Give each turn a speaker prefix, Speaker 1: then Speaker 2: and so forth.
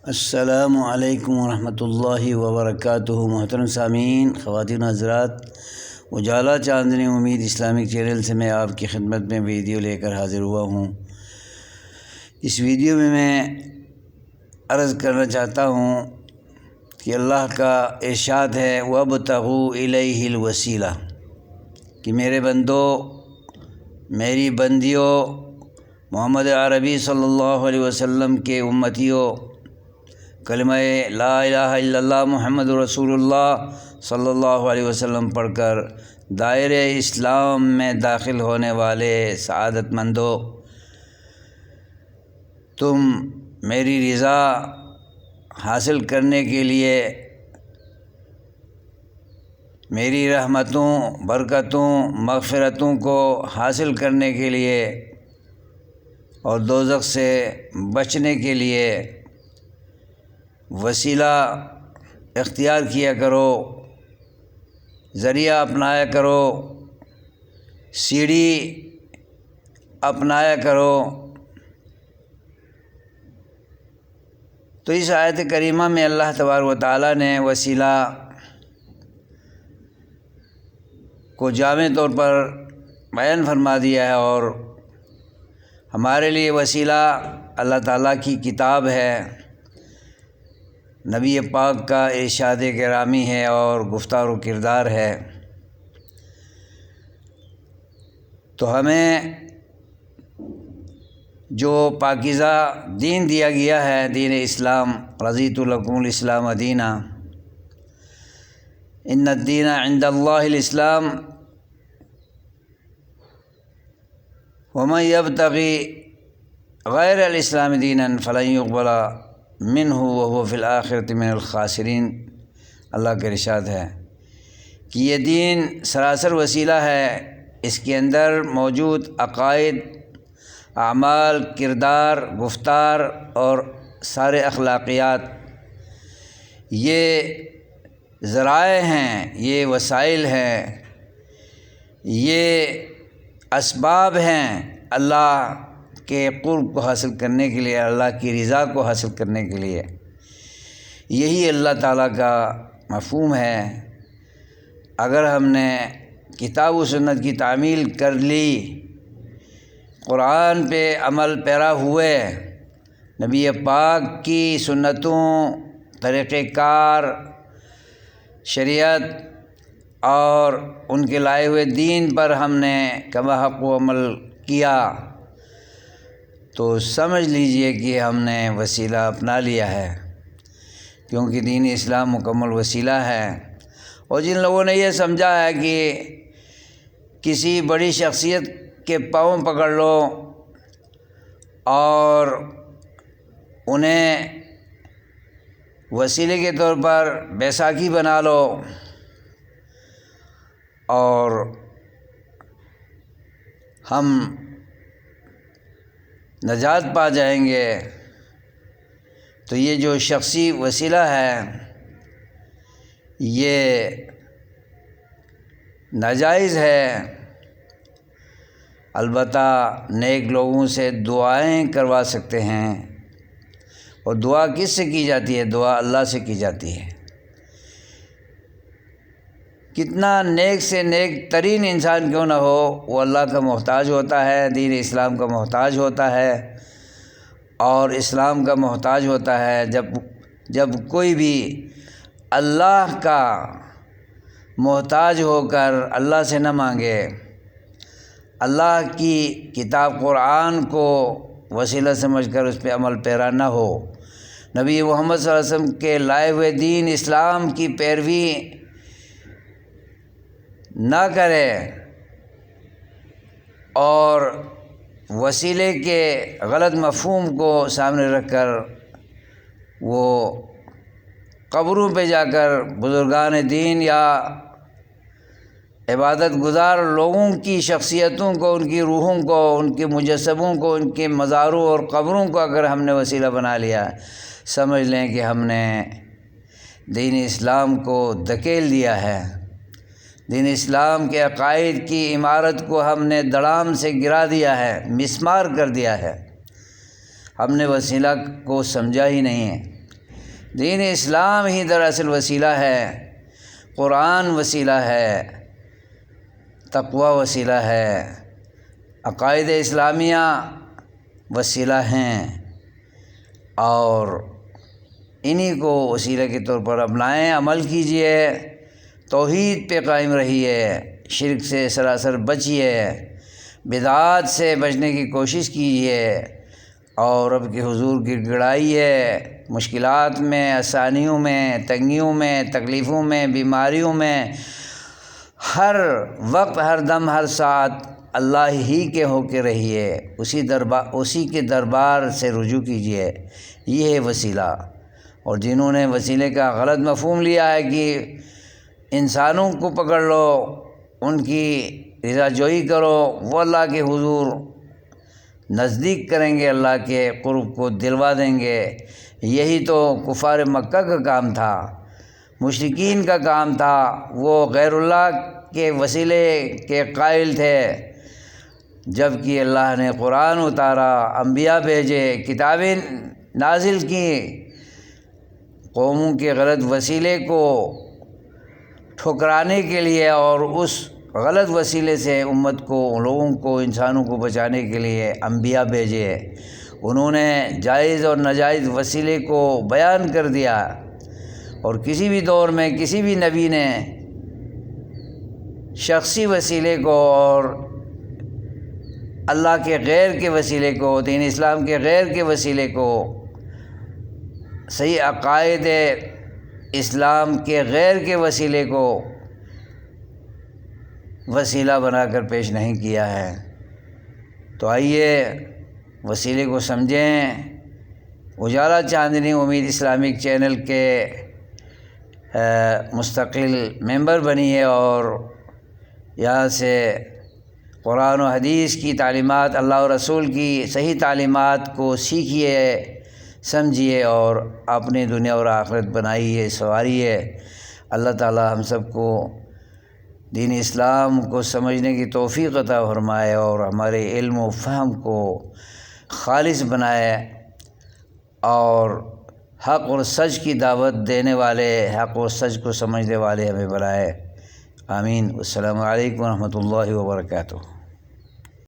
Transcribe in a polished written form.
Speaker 1: السلام علیکم ورحمۃ اللہ وبرکاتہ۔ محترم سامعین، خواتین حضرات، اجالا چاندنی امید اسلامک چینل سے میں آپ کی خدمت میں ویڈیو لے کر حاضر ہوا ہوں۔ اس ویڈیو میں عرض کرنا چاہتا ہوں کہ اللہ کا ارشاد ہے وَابْتَغُوا إِلَيْهِ الْوَسِيلَةَ، کہ میرے بندو، میری بندیوں، محمد عربی صلی اللہ علیہ وسلم کے امتیوں، کلمہ لا الہ الا اللہ محمد رسول اللہ صلی اللہ علیہ وسلم پڑھ کر دائرۂ اسلام میں داخل ہونے والے سعادت مندوں، تم میری رضا حاصل کرنے کے لیے، میری رحمتوں، برکتوں، مغفرتوں کو حاصل کرنے کے لیے اور دوزخ سے بچنے کے لیے وسیلہ اختیار کیا کرو، ذریعہ اپنایا کرو، سیڑھی اپنایا کرو۔ تو اس آیت کریمہ میں اللہ تبارک و تعالیٰ نے وسیلہ کو جامع طور پر بیان فرما دیا ہے، اور ہمارے لیے وسیلہ اللہ تعالیٰ کی کتاب ہے، نبی پاک کا ارشاد گرامی ہے اور گفتار و کردار ہے۔ تو ہمیں جو پاکیزہ دین دیا گیا ہے، دین اسلام، رضیت لکم الاسلام دینا، ان الدین عند اللہ الاسلام، ومن یبتغی غیر الاسلام دینا فلن یقبل منہ وہو فی الآخرۃ من الخاسرین۔ اللہ کا ارشاد ہے کہ یہ دین سراسر وسیلہ ہے، اس کے اندر موجود عقائد، اعمال، کردار، گفتار اور سارے اخلاقیات یہ ذرائع ہیں، یہ وسائل ہیں، یہ اسباب ہیں اللہ کے قرب کو حاصل کرنے کے لیے، اللہ کی رضا کو حاصل کرنے کے لیے۔ یہی اللہ تعالیٰ کا مفہوم ہے۔ اگر ہم نے کتاب و سنت کی تعمیل کر لی، قرآن پہ عمل پیرا ہوئے، نبی پاک کی سنتوں، طریقۂ کار، شریعت اور ان کے لائے ہوئے دین پر ہم نے کما حق و عمل کیا، تو سمجھ لیجئے کہ ہم نے وسیلہ اپنا لیا ہے، کیونکہ دین اسلام مکمل وسیلہ ہے۔ اور جن لوگوں نے یہ سمجھا ہے کہ کسی بڑی شخصیت کے پاؤں پکڑ لو اور انہیں وسیلے کے طور پر بیساکھی بنا لو اور ہم نجات پا جائیں گے، تو یہ جو شخصی وسیلہ ہے یہ ناجائز ہے۔ البتہ نیک لوگوں سے دعائیں کروا سکتے ہیں، اور دعا کس سے کی جاتی ہے؟ دعا اللہ سے کی جاتی ہے۔ کتنا نیک سے نیک ترین انسان کیوں نہ ہو، وہ اللہ کا محتاج ہوتا ہے، دین اسلام کا محتاج ہوتا ہے، اور اسلام کا محتاج ہوتا ہے۔ جب کوئی بھی اللہ کا محتاج ہو کر اللہ سے نہ مانگے، اللہ کی کتاب قرآن کو وسیلہ سمجھ کر اس پہ عمل پیرا نہ ہو، نبی محمد صلی اللہ علیہ وسلم کے لائے ہوئے دین اسلام کی پیروی نہ کرے، اور وسیلے کے غلط مفہوم کو سامنے رکھ کر وہ قبروں پہ جا کر بزرگان دین یا عبادت گزار لوگوں کی شخصیتوں کو، ان کی روحوں کو، ان کے مجسموں کو، ان کے مزاروں اور قبروں کو اگر ہم نے وسیلہ بنا لیا، سمجھ لیں کہ ہم نے دین اسلام کو دھکیل دیا ہے، دین اسلام کے عقائد کی عمارت کو ہم نے دڑام سے گرا دیا ہے، مسمار کر دیا ہے۔ ہم نے وسیلہ کو سمجھا ہی نہیں ہے۔ دین اسلام ہی دراصل وسیلہ ہے، قرآن وسیلہ ہے، تقوی وسیلہ ہے، عقائد اسلامیہ وسیلہ ہیں، اور انہی کو وسیلہ کے طور پر اپنائیں، عمل کیجیے، توحید پہ قائم رہیے، شرک سے سراسر بچیے، بدعات سے بچنے کی کوشش کیجیے، اور رب کے حضور گڑ گڑائیے، مشکلات میں، آسانیوں میں، تنگیوں میں، تکلیفوں میں، بیماریوں میں، ہر وقت، ہر دم، ہر ساتھ اللہ ہی کے ہو کے رہیے، اسی کے دربار سے رجوع کیجیے، یہ ہے وسیلہ۔ اور جنہوں نے وسیلے کا غلط مفہوم لیا ہے کہ انسانوں کو پکڑ لو، ان کی رضا جوئی کرو، وہ اللہ کے حضور نزدیک کریں گے، اللہ کے قرب کو دلوا دیں گے، یہی تو کفار مکہ کا کام تھا، مشرکین کا کام تھا، وہ غیر اللہ کے وسیلے کے قائل تھے، جب کہ اللہ نے قرآن اتارا، انبیاء بھیجے، کتابیں نازل کی، قوموں کے غلط وسیلے کو ٹھکرانے کے لیے اور اس غلط وسیلے سے امت کو، لوگوں کو، انسانوں کو بچانے کے لیے انبیاء بھیجے، انہوں نے جائز اور ناجائز وسیلے کو بیان کر دیا، اور کسی بھی دور میں کسی بھی نبی نے شخصی وسیلے کو اور اللہ کے غیر کے وسیلے کو، دین اسلام کے غیر کے وسیلے کو، صحیح عقائد اسلام کے غیر کے وسیلے کو وسیلہ بنا کر پیش نہیں کیا ہے۔ تو آئیے وسیلے کو سمجھیں، اجالا چاندنی امید اسلامک چینل کے مستقل ممبر بنیے، اور یہاں سے قرآن و حدیث کی تعلیمات، اللہ و رسول کی صحیح تعلیمات کو سیکھیے، سمجھیے، اور اپنی دنیا اور آخرت بنائیے، سنواریے۔ اللہ تعالی ہم سب کو دین اسلام کو سمجھنے کی توفیق عطا فرمائے، اور ہمارے علم و فہم کو خالص بنائے، اور حق اور سچ کی دعوت دینے والے، حق اور سچ کو سمجھنے والے ہمیں بنائے۔ آمین۔ السلام علیکم ورحمۃ اللہ وبرکاتہ۔